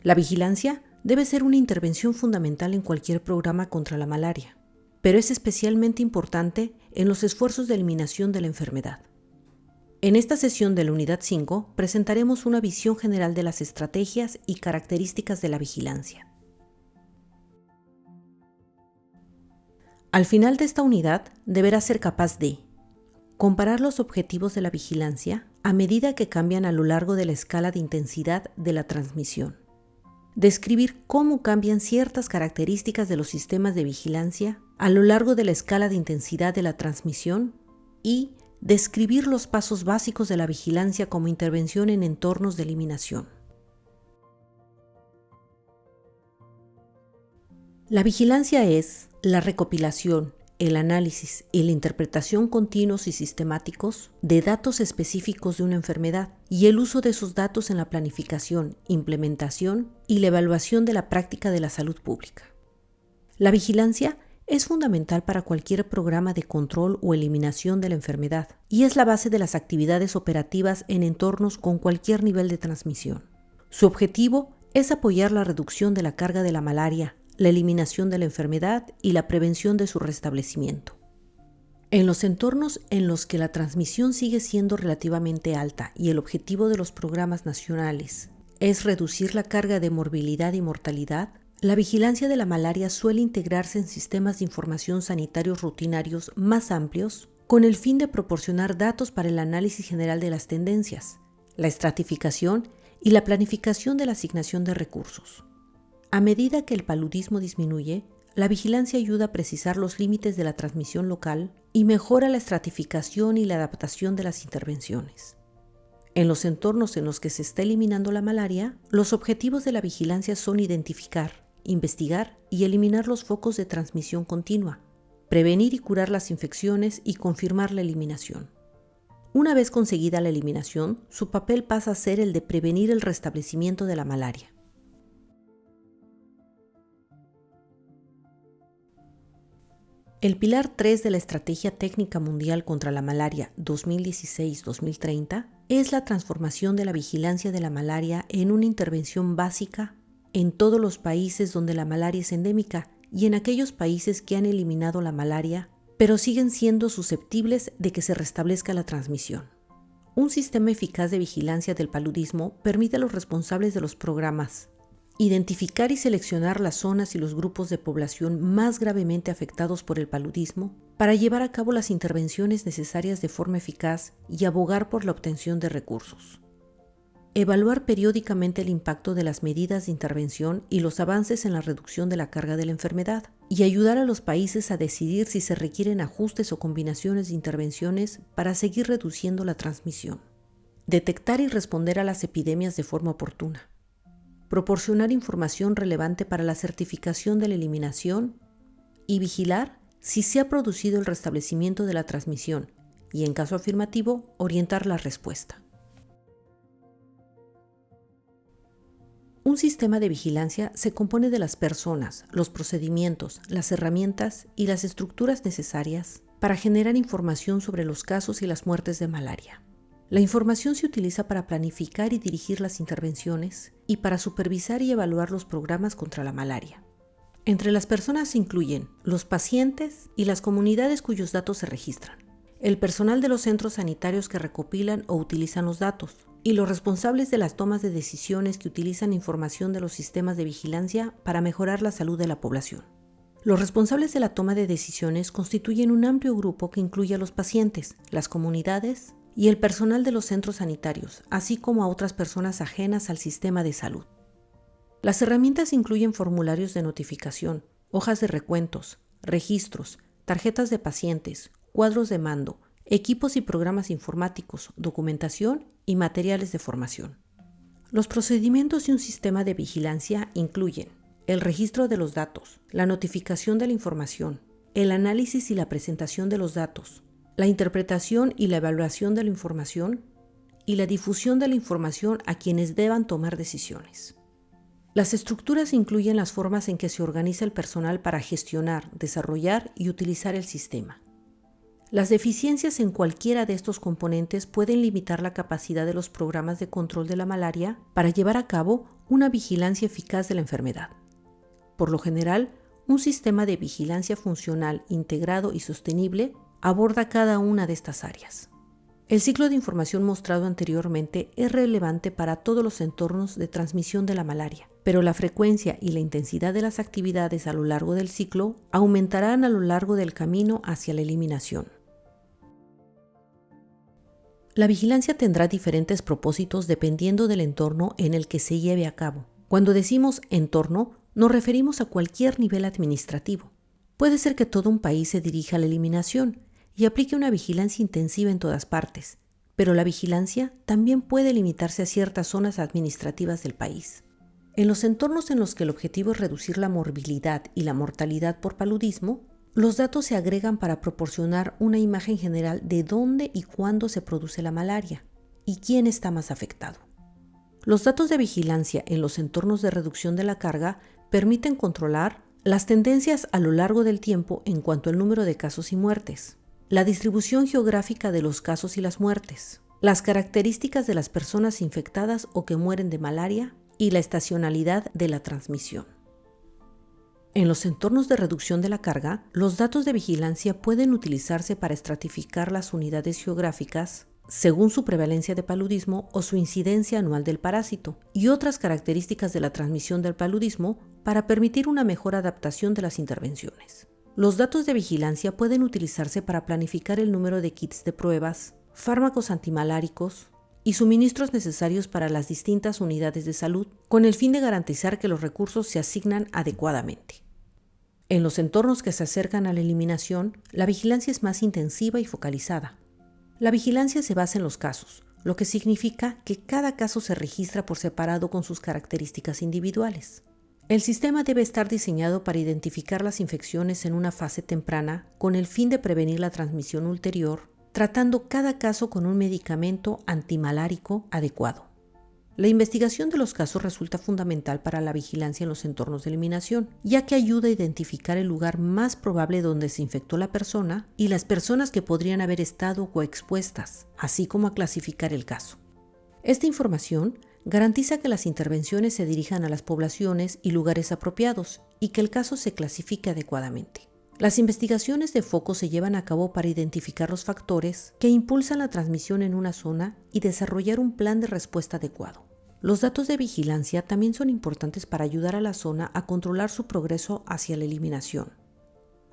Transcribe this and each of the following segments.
La vigilancia debe ser una intervención fundamental en cualquier programa contra la malaria, pero es especialmente importante en los esfuerzos de eliminación de la enfermedad. En esta sesión de la Unidad 5 presentaremos una visión general de las estrategias y características de la vigilancia. Al final de esta unidad deberás ser capaz de comparar los objetivos de la vigilancia a medida que cambian a lo largo de la escala de intensidad de la transmisión. Describir cómo cambian ciertas características de los sistemas de vigilancia a lo largo de la escala de intensidad de la transmisión y describir los pasos básicos de la vigilancia como intervención en entornos de eliminación. La vigilancia es la recopilación, el análisis y la interpretación continuos y sistemáticos de datos específicos de una enfermedad y el uso de esos datos en la planificación, implementación y la evaluación de la práctica de la salud pública. La vigilancia es fundamental para cualquier programa de control o eliminación de la enfermedad y es la base de las actividades operativas en entornos con cualquier nivel de transmisión. Su objetivo es apoyar la reducción de la carga de la malaria, la eliminación de la enfermedad y la prevención de su restablecimiento. En los entornos en los que la transmisión sigue siendo relativamente alta y el objetivo de los programas nacionales es reducir la carga de morbilidad y mortalidad, la vigilancia de la malaria suele integrarse en sistemas de información sanitarios rutinarios más amplios con el fin de proporcionar datos para el análisis general de las tendencias, la estratificación y la planificación de la asignación de recursos. A medida que el paludismo disminuye, la vigilancia ayuda a precisar los límites de la transmisión local y mejora la estratificación y la adaptación de las intervenciones. En los entornos en los que se está eliminando la malaria, los objetivos de la vigilancia son identificar, investigar y eliminar los focos de transmisión continua, prevenir y curar las infecciones y confirmar la eliminación. Una vez conseguida la eliminación, su papel pasa a ser el de prevenir el restablecimiento de la malaria. El pilar 3 de la Estrategia Técnica Mundial contra la Malaria 2016-2030 es la transformación de la vigilancia de la malaria en una intervención básica en todos los países donde la malaria es endémica y en aquellos países que han eliminado la malaria, pero siguen siendo susceptibles de que se restablezca la transmisión. Un sistema eficaz de vigilancia del paludismo permite a los responsables de los programas identificar y seleccionar las zonas y los grupos de población más gravemente afectados por el paludismo para llevar a cabo las intervenciones necesarias de forma eficaz y abogar por la obtención de recursos. Evaluar periódicamente el impacto de las medidas de intervención y los avances en la reducción de la carga de la enfermedad y ayudar a los países a decidir si se requieren ajustes o combinaciones de intervenciones para seguir reduciendo la transmisión. Detectar y responder a las epidemias de forma oportuna. Proporcionar información relevante para la certificación de la eliminación y vigilar si se ha producido el restablecimiento de la transmisión y, en caso afirmativo, orientar la respuesta. Un sistema de vigilancia se compone de las personas, los procedimientos, las herramientas y las estructuras necesarias para generar información sobre los casos y las muertes de malaria. La información se utiliza para planificar y dirigir las intervenciones y para supervisar y evaluar los programas contra la malaria. Entre las personas se incluyen los pacientes y las comunidades cuyos datos se registran, el personal de los centros sanitarios que recopilan o utilizan los datos, y los responsables de las tomas de decisiones que utilizan información de los sistemas de vigilancia para mejorar la salud de la población. Los responsables de la toma de decisiones constituyen un amplio grupo que incluye a los pacientes, las comunidades y el personal de los centros sanitarios, así como a otras personas ajenas al sistema de salud. Las herramientas incluyen formularios de notificación, hojas de recuentos, registros, tarjetas de pacientes, cuadros de mando, equipos y programas informáticos, documentación y materiales de formación. Los procedimientos de un sistema de vigilancia incluyen el registro de los datos, la notificación de la información, el análisis y la presentación de los datos, la interpretación y la evaluación de la información y la difusión de la información a quienes deban tomar decisiones. Las estructuras incluyen las formas en que se organiza el personal para gestionar, desarrollar y utilizar el sistema. Las deficiencias en cualquiera de estos componentes pueden limitar la capacidad de los programas de control de la malaria para llevar a cabo una vigilancia eficaz de la enfermedad. Por lo general, un sistema de vigilancia funcional, integrado y sostenible aborda cada una de estas áreas. El ciclo de información mostrado anteriormente es relevante para todos los entornos de transmisión de la malaria, pero la frecuencia y la intensidad de las actividades a lo largo del ciclo aumentarán a lo largo del camino hacia la eliminación. La vigilancia tendrá diferentes propósitos dependiendo del entorno en el que se lleve a cabo. Cuando decimos entorno, nos referimos a cualquier nivel administrativo. Puede ser que todo un país se dirija a la eliminación y aplique una vigilancia intensiva en todas partes, pero la vigilancia también puede limitarse a ciertas zonas administrativas del país. En los entornos en los que el objetivo es reducir la morbilidad y la mortalidad por paludismo, los datos se agregan para proporcionar una imagen general de dónde y cuándo se produce la malaria y quién está más afectado. Los datos de vigilancia en los entornos de reducción de la carga permiten controlar las tendencias a lo largo del tiempo en cuanto al número de casos y muertes, la distribución geográfica de los casos y las muertes, las características de las personas infectadas o que mueren de malaria y la estacionalidad de la transmisión. En los entornos de reducción de la carga, los datos de vigilancia pueden utilizarse para estratificar las unidades geográficas según su prevalencia de paludismo o su incidencia anual del parásito y otras características de la transmisión del paludismo para permitir una mejor adaptación de las intervenciones. Los datos de vigilancia pueden utilizarse para planificar el número de kits de pruebas, fármacos antimaláricos y suministros necesarios para las distintas unidades de salud, con el fin de garantizar que los recursos se asignan adecuadamente. En los entornos que se acercan a la eliminación, la vigilancia es más intensiva y focalizada. La vigilancia se basa en los casos, lo que significa que cada caso se registra por separado con sus características individuales. El sistema debe estar diseñado para identificar las infecciones en una fase temprana con el fin de prevenir la transmisión ulterior, tratando cada caso con un medicamento antimalárico adecuado. La investigación de los casos resulta fundamental para la vigilancia en los entornos de eliminación, ya que ayuda a identificar el lugar más probable donde se infectó la persona y las personas que podrían haber estado coexpuestas, así como a clasificar el caso. Esta información garantiza que las intervenciones se dirijan a las poblaciones y lugares apropiados y que el caso se clasifique adecuadamente. Las investigaciones de foco se llevan a cabo para identificar los factores que impulsan la transmisión en una zona y desarrollar un plan de respuesta adecuado. Los datos de vigilancia también son importantes para ayudar a la zona a controlar su progreso hacia la eliminación.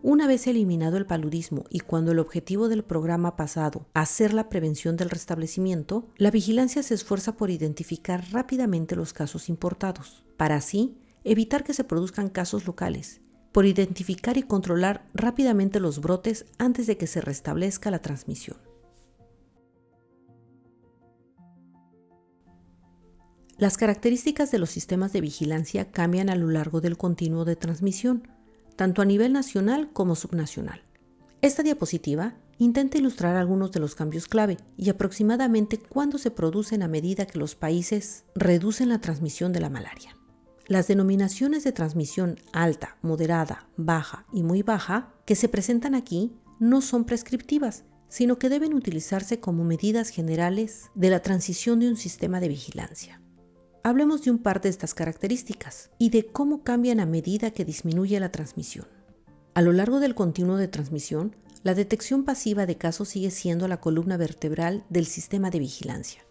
Una vez eliminado el paludismo y cuando el objetivo del programa pasado a ser la prevención del restablecimiento, la vigilancia se esfuerza por identificar rápidamente los casos importados, para así evitar que se produzcan casos locales, por identificar y controlar rápidamente los brotes antes de que se restablezca la transmisión. Las características de los sistemas de vigilancia cambian a lo largo del continuo de transmisión, tanto a nivel nacional como subnacional. Esta diapositiva intenta ilustrar algunos de los cambios clave y aproximadamente cuándo se producen a medida que los países reducen la transmisión de la malaria. Las denominaciones de transmisión alta, moderada, baja y muy baja que se presentan aquí no son prescriptivas, sino que deben utilizarse como medidas generales de la transición de un sistema de vigilancia. Hablemos de un par de estas características y de cómo cambian a medida que disminuye la transmisión. A lo largo del continuo de transmisión, la detección pasiva de casos sigue siendo la columna vertebral del sistema de vigilancia.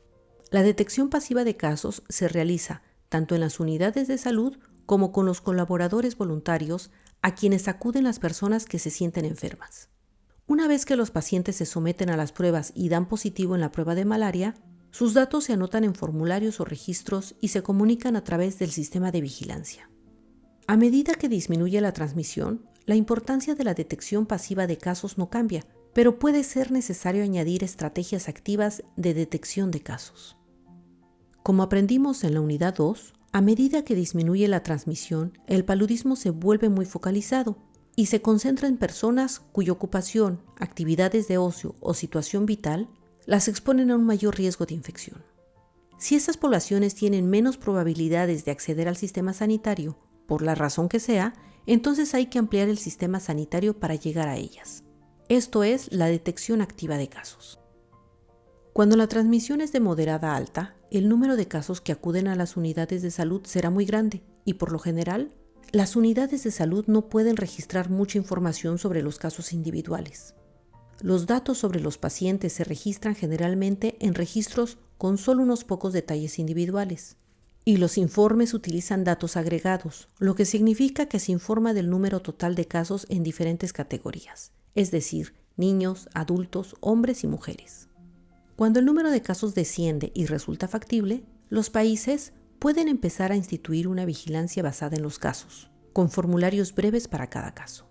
La detección pasiva de casos se realiza tanto en las unidades de salud como con los colaboradores voluntarios a quienes acuden las personas que se sienten enfermas. Una vez que los pacientes se someten a las pruebas y dan positivo en la prueba de malaria, sus datos se anotan en formularios o registros y se comunican a través del sistema de vigilancia. A medida que disminuye la transmisión, la importancia de la detección pasiva de casos no cambia, pero puede ser necesario añadir estrategias activas de detección de casos. Como aprendimos en la unidad 2, a medida que disminuye la transmisión, el paludismo se vuelve muy focalizado y se concentra en personas cuya ocupación, actividades de ocio o situación vital las exponen a un mayor riesgo de infección. Si estas poblaciones tienen menos probabilidades de acceder al sistema sanitario, por la razón que sea, entonces hay que ampliar el sistema sanitario para llegar a ellas. Esto es la detección activa de casos. Cuando la transmisión es de moderada a alta, el número de casos que acuden a las unidades de salud será muy grande y, por lo general, las unidades de salud no pueden registrar mucha información sobre los casos individuales. Los datos sobre los pacientes se registran generalmente en registros con solo unos pocos detalles individuales, y los informes utilizan datos agregados, lo que significa que se informa del número total de casos en diferentes categorías, es decir, niños, adultos, hombres y mujeres. Cuando el número de casos desciende y resulta factible, los países pueden empezar a instituir una vigilancia basada en los casos, con formularios breves para cada caso.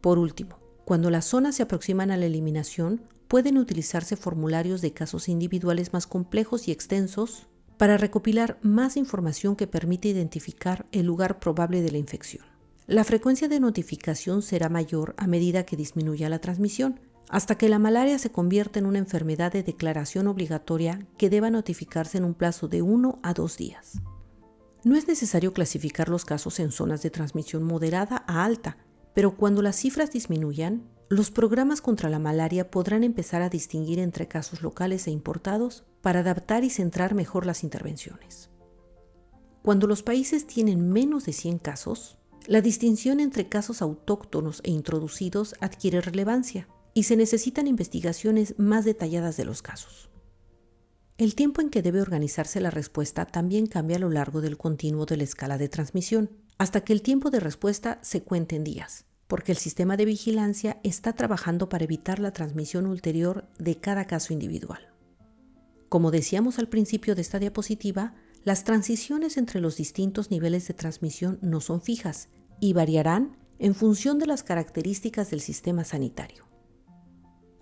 Por último, cuando las zonas se aproximan a la eliminación, pueden utilizarse formularios de casos individuales más complejos y extensos para recopilar más información que permite identificar el lugar probable de la infección. La frecuencia de notificación será mayor a medida que disminuya la transmisión, hasta que la malaria se convierta en una enfermedad de declaración obligatoria que deba notificarse en un plazo de 1 a 2 días. No es necesario clasificar los casos en zonas de transmisión moderada a alta, pero cuando las cifras disminuyan, los programas contra la malaria podrán empezar a distinguir entre casos locales e importados para adaptar y centrar mejor las intervenciones. Cuando los países tienen menos de 100 casos, la distinción entre casos autóctonos e introducidos adquiere relevancia y se necesitan investigaciones más detalladas de los casos. El tiempo en que debe organizarse la respuesta también cambia a lo largo del continuo de la escala de transmisión, hasta que el tiempo de respuesta se cuente en días, porque el sistema de vigilancia está trabajando para evitar la transmisión ulterior de cada caso individual. Como decíamos al principio de esta diapositiva, las transiciones entre los distintos niveles de transmisión no son fijas y variarán en función de las características del sistema sanitario.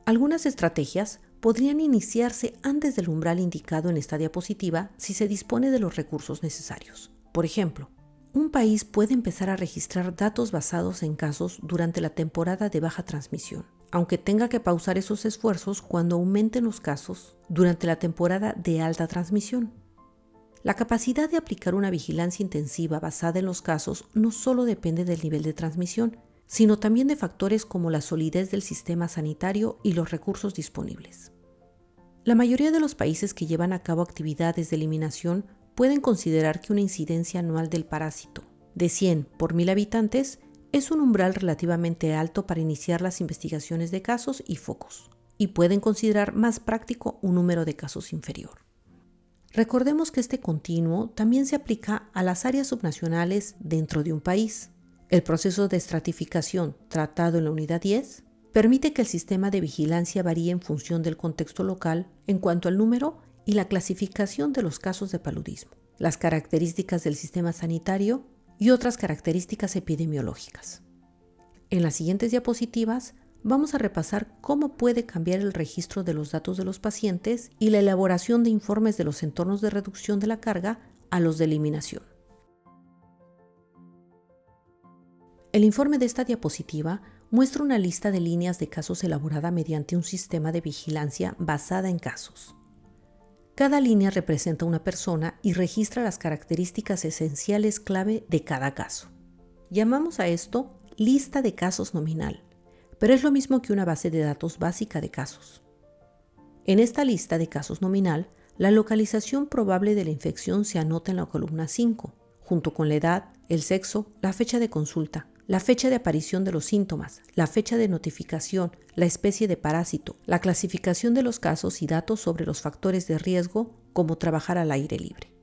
Algunas estrategias podrían iniciarse antes del umbral indicado en esta diapositiva si se dispone de los recursos necesarios. Por ejemplo, un país puede empezar a registrar datos basados en casos durante la temporada de baja transmisión, aunque tenga que pausar esos esfuerzos cuando aumenten los casos durante la temporada de alta transmisión. La capacidad de aplicar una vigilancia intensiva basada en los casos no solo depende del nivel de transmisión, sino también de factores como la solidez del sistema sanitario y los recursos disponibles. La mayoría de los países que llevan a cabo actividades de eliminación pueden considerar que una incidencia anual del parásito de 100 por 1000 habitantes es un umbral relativamente alto para iniciar las investigaciones de casos y focos, y pueden considerar más práctico un número de casos inferior. Recordemos que este continuo también se aplica a las áreas subnacionales dentro de un país. El proceso de estratificación tratado en la unidad 10 permite que el sistema de vigilancia varíe en función del contexto local en cuanto al número y la clasificación de los casos de paludismo, las características del sistema sanitario y otras características epidemiológicas. En las siguientes diapositivas vamos a repasar cómo puede cambiar el registro de los datos de los pacientes y la elaboración de informes de los entornos de reducción de la carga a los de eliminación. El informe de esta diapositiva muestra una lista de líneas de casos elaborada mediante un sistema de vigilancia basada en casos. Cada línea representa una persona y registra las características esenciales clave de cada caso. Llamamos a esto lista de casos nominal, pero es lo mismo que una base de datos básica de casos. En esta lista de casos nominal, la localización probable de la infección se anota en la columna 5, junto con la edad, el sexo, la fecha de consulta, la fecha de aparición de los síntomas, la fecha de notificación, la especie de parásito, la clasificación de los casos y datos sobre los factores de riesgo, como trabajar al aire libre.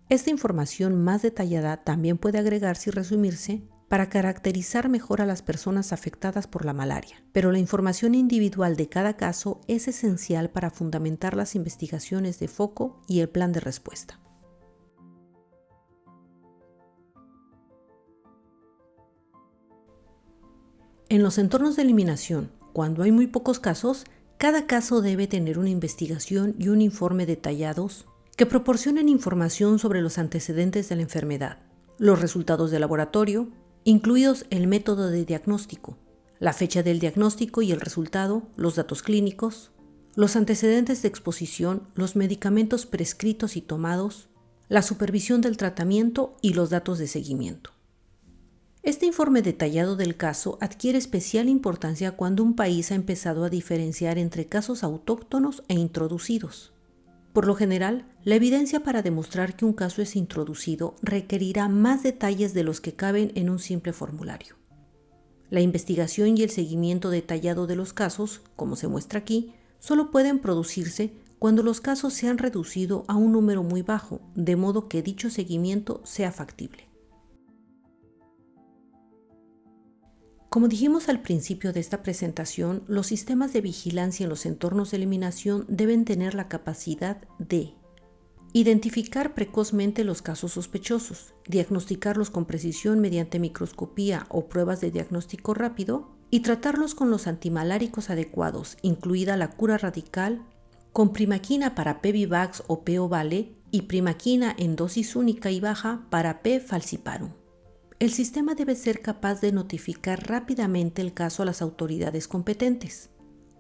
Esta información más detallada también puede agregarse y resumirse para caracterizar mejor a las personas afectadas por la malaria, pero la información individual de cada caso es esencial para fundamentar las investigaciones de foco y el plan de respuesta. En los entornos de eliminación, cuando hay muy pocos casos, cada caso debe tener una investigación y un informe detallados que proporcionen información sobre los antecedentes de la enfermedad, los resultados de laboratorio, incluidos el método de diagnóstico, la fecha del diagnóstico y el resultado, los datos clínicos, los antecedentes de exposición, los medicamentos prescritos y tomados, la supervisión del tratamiento y los datos de seguimiento. Este informe detallado del caso adquiere especial importancia cuando un país ha empezado a diferenciar entre casos autóctonos e introducidos. Por lo general, la evidencia para demostrar que un caso es introducido requerirá más detalles de los que caben en un simple formulario. La investigación y el seguimiento detallado de los casos, como se muestra aquí, solo pueden producirse cuando los casos se han reducido a un número muy bajo, de modo que dicho seguimiento sea factible. Como dijimos al principio de esta presentación, los sistemas de vigilancia en los entornos de eliminación deben tener la capacidad de identificar precozmente los casos sospechosos, diagnosticarlos con precisión mediante microscopía o pruebas de diagnóstico rápido y tratarlos con los antimaláricos adecuados, incluida la cura radical, con primaquina para P. vivax o P. ovale y primaquina en dosis única y baja para P. falciparum. El sistema debe ser capaz de notificar rápidamente el caso a las autoridades competentes.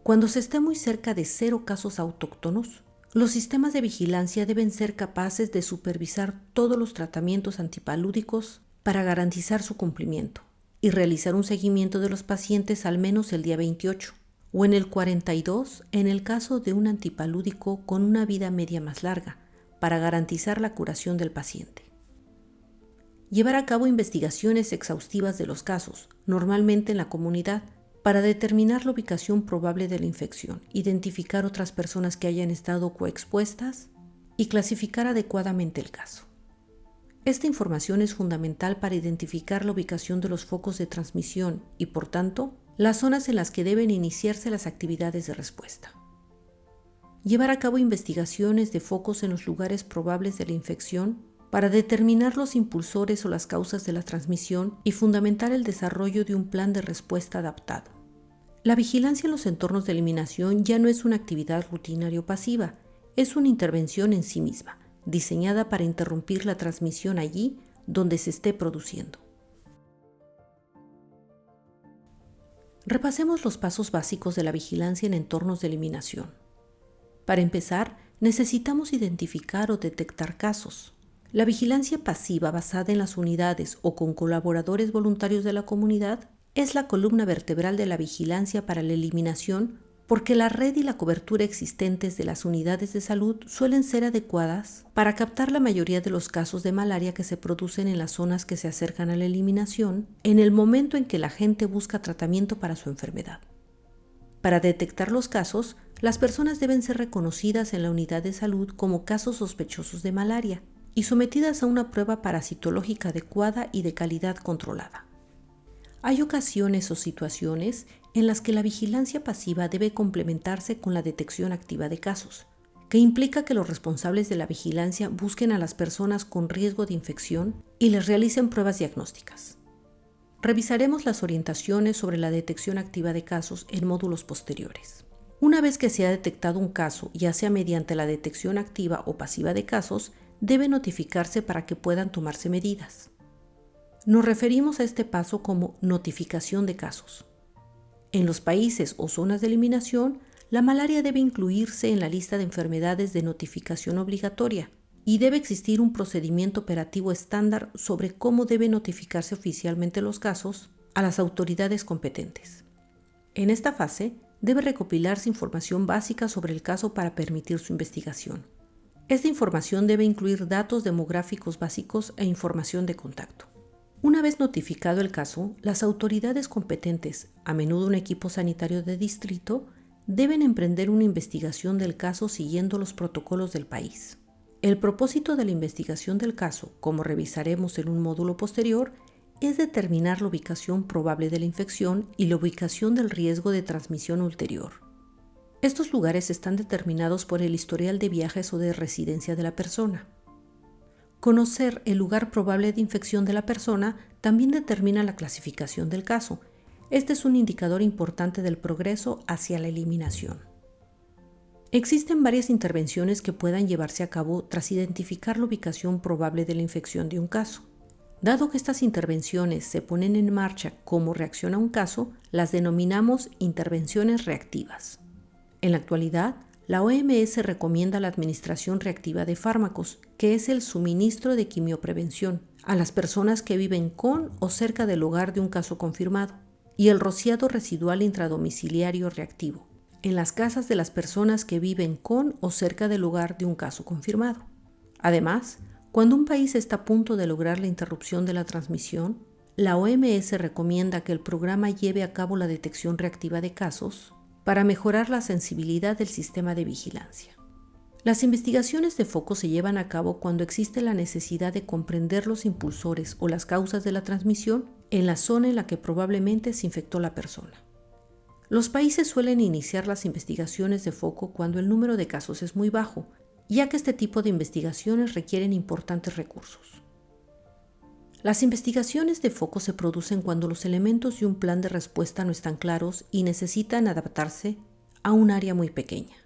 Cuando se esté muy cerca de 0 casos autóctonos, los sistemas de vigilancia deben ser capaces de supervisar todos los tratamientos antipalúdicos para garantizar su cumplimiento y realizar un seguimiento de los pacientes al menos el día 28 o en el 42 en el caso de un antipalúdico con una vida media más larga para garantizar la curación del paciente. Llevar a cabo investigaciones exhaustivas de los casos, normalmente en la comunidad, para determinar la ubicación probable de la infección, identificar otras personas que hayan estado coexpuestas y clasificar adecuadamente el caso. Esta información es fundamental para identificar la ubicación de los focos de transmisión y, por tanto, las zonas en las que deben iniciarse las actividades de respuesta. Llevar a cabo investigaciones de focos en los lugares probables de la infección para determinar los impulsores o las causas de la transmisión y fundamentar el desarrollo de un plan de respuesta adaptado. La vigilancia en los entornos de eliminación ya no es una actividad rutinaria o pasiva, es una intervención en sí misma, diseñada para interrumpir la transmisión allí donde se esté produciendo. Repasemos los pasos básicos de la vigilancia en entornos de eliminación. Para empezar, necesitamos identificar o detectar casos. La vigilancia pasiva basada en las unidades o con colaboradores voluntarios de la comunidad es la columna vertebral de la vigilancia para la eliminación porque la red y la cobertura existentes de las unidades de salud suelen ser adecuadas para captar la mayoría de los casos de malaria que se producen en las zonas que se acercan a la eliminación en el momento en que la gente busca tratamiento para su enfermedad. Para detectar los casos, las personas deben ser reconocidas en la unidad de salud como casos sospechosos de malaria y sometidas a una prueba parasitológica adecuada y de calidad controlada. Hay ocasiones o situaciones en las que la vigilancia pasiva debe complementarse con la detección activa de casos, que implica que los responsables de la vigilancia busquen a las personas con riesgo de infección y les realicen pruebas diagnósticas. Revisaremos las orientaciones sobre la detección activa de casos en módulos posteriores. Una vez que se ha detectado un caso, ya sea mediante la detección activa o pasiva de casos, debe notificarse para que puedan tomarse medidas. Nos referimos a este paso como notificación de casos. En los países o zonas de eliminación, la malaria debe incluirse en la lista de enfermedades de notificación obligatoria y debe existir un procedimiento operativo estándar sobre cómo deben notificarse oficialmente los casos a las autoridades competentes. En esta fase, debe recopilarse información básica sobre el caso para permitir su investigación. Esta información debe incluir datos demográficos básicos e información de contacto. Una vez notificado el caso, las autoridades competentes, a menudo un equipo sanitario de distrito, deben emprender una investigación del caso siguiendo los protocolos del país. El propósito de la investigación del caso, como revisaremos en un módulo posterior, es determinar la ubicación probable de la infección y la ubicación del riesgo de transmisión ulterior. Estos lugares están determinados por el historial de viajes o de residencia de la persona. Conocer el lugar probable de infección de la persona también determina la clasificación del caso. Este es un indicador importante del progreso hacia la eliminación. Existen varias intervenciones que puedan llevarse a cabo tras identificar la ubicación probable de la infección de un caso. Dado que estas intervenciones se ponen en marcha como reacción a un caso, las denominamos intervenciones reactivas. En la actualidad, la OMS recomienda la administración reactiva de fármacos, que es el suministro de quimioprevención, a las personas que viven con o cerca del lugar de un caso confirmado, y el rociado residual intradomiciliario reactivo, en las casas de las personas que viven con o cerca del lugar de un caso confirmado. Además, cuando un país está a punto de lograr la interrupción de la transmisión, la OMS recomienda que el programa lleve a cabo la detección reactiva de casos para mejorar la sensibilidad del sistema de vigilancia. Las investigaciones de foco se llevan a cabo cuando existe la necesidad de comprender los impulsores o las causas de la transmisión en la zona en la que probablemente se infectó la persona. Los países suelen iniciar las investigaciones de foco cuando el número de casos es muy bajo, ya que este tipo de investigaciones requieren importantes recursos. Las investigaciones de foco se producen cuando los elementos de un plan de respuesta no están claros y necesitan adaptarse a un área muy pequeña.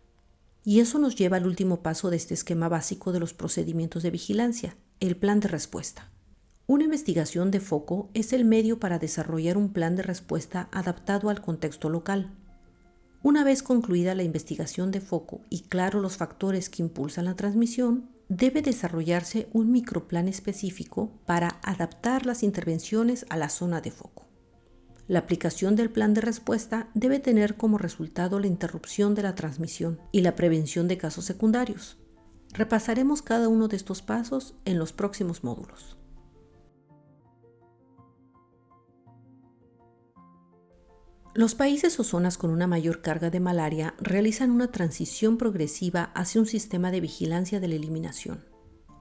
Y eso nos lleva al último paso de este esquema básico de los procedimientos de vigilancia, el plan de respuesta. Una investigación de foco es el medio para desarrollar un plan de respuesta adaptado al contexto local. Una vez concluida la investigación de foco y claro los factores que impulsan la transmisión, debe desarrollarse un microplan específico para adaptar las intervenciones a la zona de foco. La aplicación del plan de respuesta debe tener como resultado la interrupción de la transmisión y la prevención de casos secundarios. Repasaremos cada uno de estos pasos en los próximos módulos. Los países o zonas con una mayor carga de malaria realizan una transición progresiva hacia un sistema de vigilancia de la eliminación.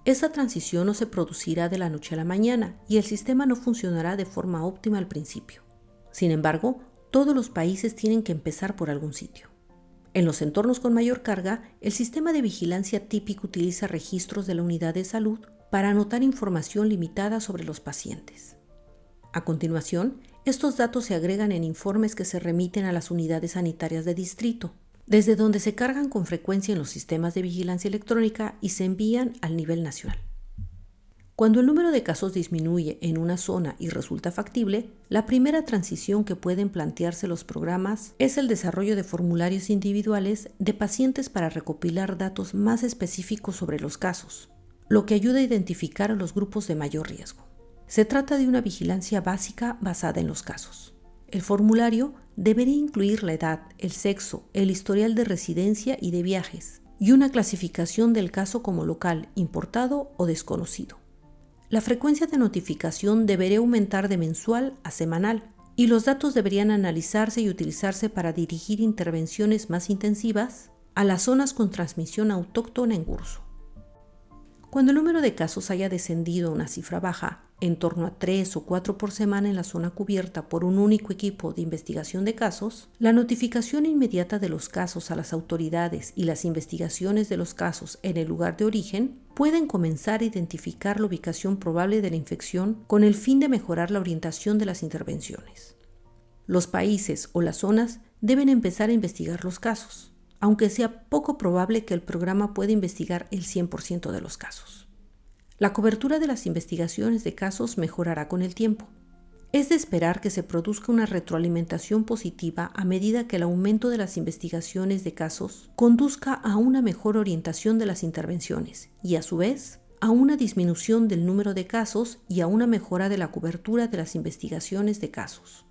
Esta transición no se producirá de la noche a la mañana y el sistema no funcionará de forma óptima al principio. Sin embargo, todos los países tienen que empezar por algún sitio. En los entornos con mayor carga, el sistema de vigilancia típico utiliza registros de la unidad de salud para anotar información limitada sobre los pacientes. A continuación, estos datos se agregan en informes que se remiten a las unidades sanitarias de distrito, desde donde se cargan con frecuencia en los sistemas de vigilancia electrónica y se envían al nivel nacional. Cuando el número de casos disminuye en una zona y resulta factible, la primera transición que pueden plantearse los programas es el desarrollo de formularios individuales de pacientes para recopilar datos más específicos sobre los casos, lo que ayuda a identificar a los grupos de mayor riesgo. Se trata de una vigilancia básica basada en los casos. El formulario debería incluir la edad, el sexo, el historial de residencia y de viajes, y una clasificación del caso como local, importado o desconocido. La frecuencia de notificación debería aumentar de mensual a semanal, y los datos deberían analizarse y utilizarse para dirigir intervenciones más intensivas a las zonas con transmisión autóctona en curso. Cuando el número de casos haya descendido a una cifra baja, en torno a 3 o 4 por semana en la zona cubierta por un único equipo de investigación de casos, la notificación inmediata de los casos a las autoridades y las investigaciones de los casos en el lugar de origen pueden comenzar a identificar la ubicación probable de la infección con el fin de mejorar la orientación de las intervenciones. Los países o las zonas deben empezar a investigar los casos, aunque sea poco probable que el programa pueda investigar el 100% de los casos. La cobertura de las investigaciones de casos mejorará con el tiempo. Es de esperar que se produzca una retroalimentación positiva a medida que el aumento de las investigaciones de casos conduzca a una mejor orientación de las intervenciones y, a su vez, a una disminución del número de casos y a una mejora de la cobertura de las investigaciones de casos.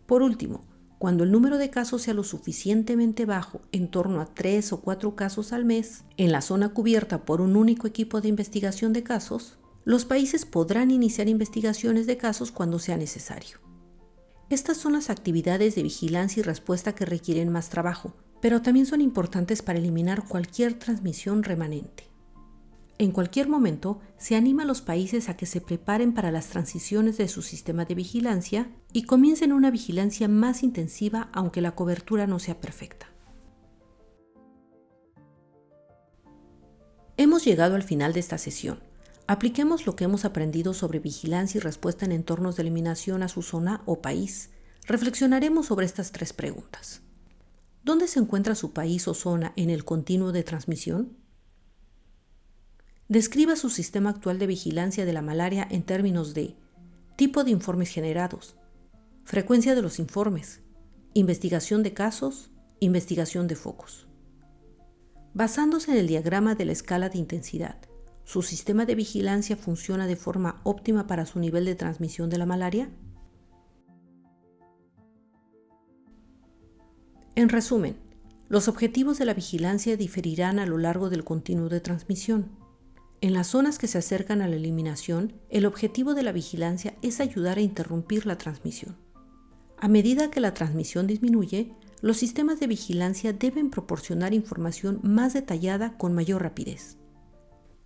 Por último, cuando el número de casos sea lo suficientemente bajo, en torno a 3 o 4 casos al mes, en la zona cubierta por un único equipo de investigación de casos, los países podrán iniciar investigaciones de casos cuando sea necesario. Estas son las actividades de vigilancia y respuesta que requieren más trabajo, pero también son importantes para eliminar cualquier transmisión remanente. En cualquier momento, se anima a los países a que se preparen para las transiciones de su sistema de vigilancia y comiencen una vigilancia más intensiva aunque la cobertura no sea perfecta. Hemos llegado al final de esta sesión. Apliquemos lo que hemos aprendido sobre vigilancia y respuesta en entornos de eliminación a su zona o país. Reflexionaremos sobre estas 3 preguntas. ¿Dónde se encuentra su país o zona en el continuo de transmisión? Describa su sistema actual de vigilancia de la malaria en términos de tipo de informes generados, frecuencia de los informes, investigación de casos Investigación de focos. Basándose en el diagrama de la escala de intensidad, ¿su sistema de vigilancia funciona de forma óptima para su nivel de transmisión de la malaria? En resumen, los objetivos de la vigilancia diferirán a lo largo del continuo de transmisión. En las zonas que se acercan a la eliminación, el objetivo de la vigilancia es ayudar a interrumpir la transmisión. A medida que la transmisión disminuye, los sistemas de vigilancia deben proporcionar información más detallada con mayor rapidez.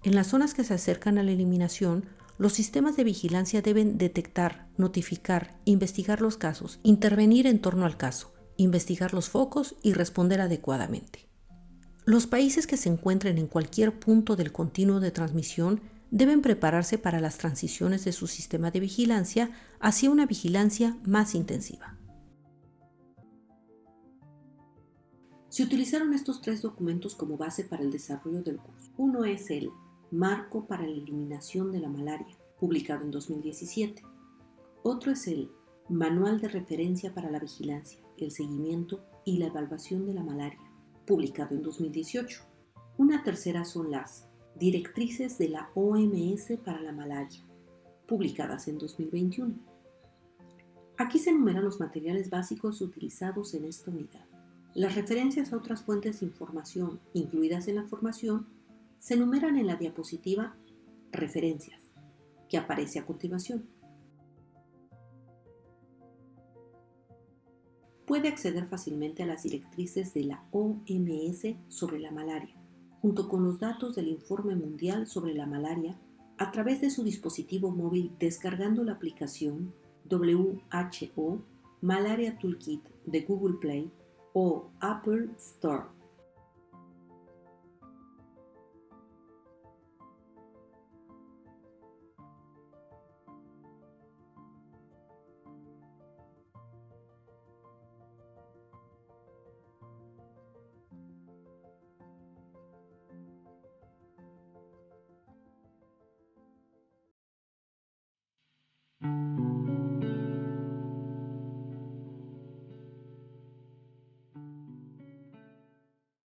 En las zonas que se acercan a la eliminación, los sistemas de vigilancia deben detectar, notificar, investigar los casos, intervenir en torno al caso, investigar los focos y responder adecuadamente. Los países que se encuentren en cualquier punto del continuo de transmisión deben prepararse para las transiciones de su sistema de vigilancia hacia una vigilancia más intensiva. Se utilizaron estos 3 documentos como base para el desarrollo del curso. Uno es el Marco para la Eliminación de la Malaria, publicado en 2017. Otro es el Manual de Referencia para la Vigilancia, el Seguimiento y la Evaluación de la Malaria, publicado en 2018. Una tercera son las Directrices de la OMS para la Malaria, publicadas en 2021. Aquí se enumeran los materiales básicos utilizados en esta unidad. Las referencias a otras fuentes de información incluidas en la formación se enumeran en la diapositiva Referencias, que aparece a continuación. Puede acceder fácilmente a las directrices de la OMS sobre la malaria, junto con los datos del Informe Mundial sobre la Malaria, a través de su dispositivo móvil descargando la aplicación WHO Malaria Toolkit de Google Play o Apple Store.